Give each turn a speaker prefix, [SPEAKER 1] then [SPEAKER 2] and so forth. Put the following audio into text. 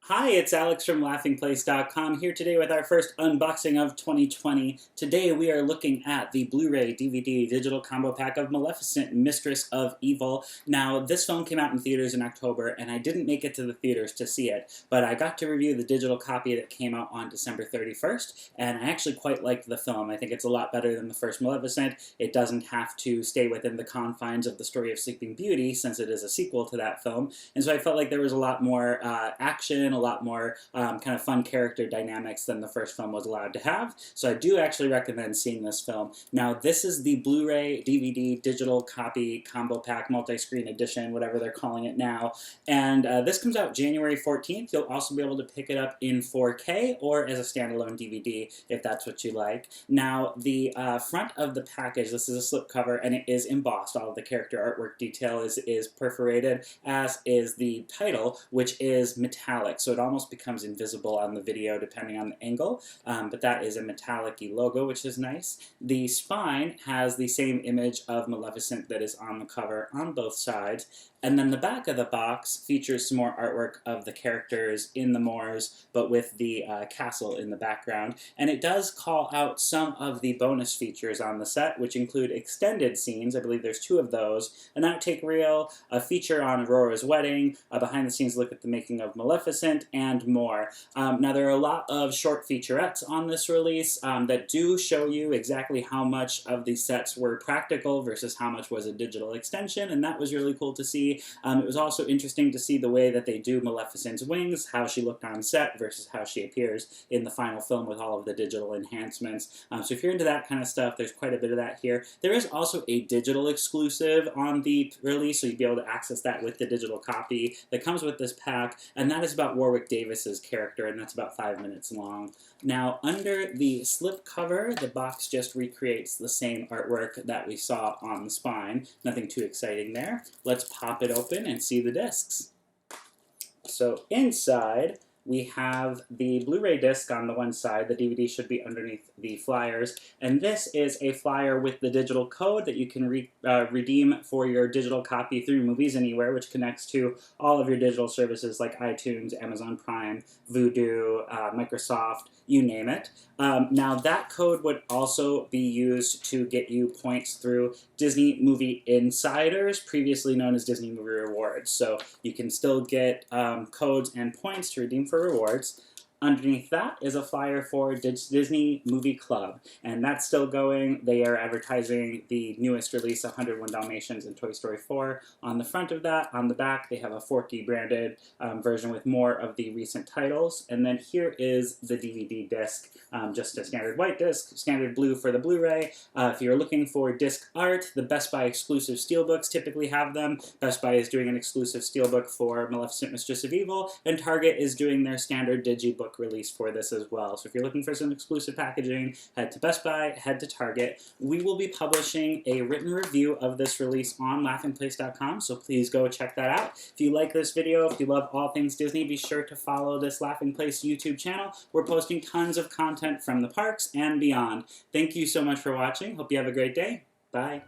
[SPEAKER 1] Hi, it's Alex from laughingplace.com here today with our first unboxing of 2020. Today we are looking at the Blu-ray DVD digital combo pack of Maleficent, Mistress of Evil. Now, this film came out in theaters in October, and I didn't make it to the theaters to see it, but I got to review the digital copy that came out on December 31st, and I actually quite liked the film. I think it's a lot better than the first Maleficent. It doesn't have to stay within the confines of the story of Sleeping Beauty, since it is a sequel to that film, and so I felt like there was a lot more action, a lot more kind of fun character dynamics than the first film was allowed to have. So I do actually recommend seeing this film. Now, this is the Blu-ray DVD digital copy combo pack multi-screen edition, whatever they're calling it now. And this comes out January 14th. You'll also be able to pick it up in 4K or as a standalone DVD if that's what you like. Now, the front of the package, this is a slipcover, and it is embossed. All of the character artwork detail is perforated, as is the title, which is metallic. So it almost becomes invisible on the video depending on the angle, but that is a metallic-y logo, which is nice. The spine has the same image of Maleficent that is on the cover on both sides, and then the back of the box features some more artwork of the characters in the moors, but with the castle in the background. And it does call out some of the bonus features on the set, which include extended scenes. I believe there's 2 of those, an outtake reel, a feature on Aurora's wedding, a behind-the-scenes look at the making of Maleficent, and more. Now, there are a lot of short featurettes on this release that do show you exactly how much of the sets were practical versus how much was a digital extension, and that was really cool to see. It was also interesting to see the way that they do Maleficent's wings, how she looked on set versus how she appears in the final film with all of the digital enhancements. So if you're into that kind of stuff, there's quite a bit of that here. There is also a digital exclusive on the release, so you'd be able to access that with the digital copy that comes with this pack, and that is about Warwick Davis's character, and that's about 5 minutes long. Now, under the slipcover, the box just recreates the same artwork that we saw on the spine. Nothing too exciting there. Let's pop it open and see the discs. So inside, we have the Blu-ray disc on the one side. The DVD should be underneath the flyers. And this is a flyer with the digital code that you can redeem for your digital copy through Movies Anywhere, which connects to all of your digital services like iTunes, Amazon Prime, Vudu, Microsoft, you name it. Now, that code would also be used to get you points through Disney Movie Insiders, previously known as Disney Movie Rewards. So you can still get codes and points to redeem for rewards. Underneath that is a flyer for Disney Movie Club, and that's still going. They are advertising the newest release, 101 Dalmatians and Toy Story 4 on the front of that. On the back, they have a 4D branded version with more of the recent titles. And then here is the DVD disc, just a standard white disc, standard blue for the Blu-ray. If you're looking for disc art, the Best Buy exclusive steelbooks typically have them. Best Buy is doing an exclusive steelbook for Maleficent, Mistress of Evil, and Target is doing their standard digibook release for this as well. So if you're looking for some exclusive packaging, head to Best Buy, head to Target. We will be publishing a written review of this release on laughingplace.com, so please go check that out. If you like this video, if you love all things Disney, be sure to follow this Laughing Place YouTube channel. We're posting tons of content from the parks and beyond. Thank you so much for watching. Hope you have a great day. Bye.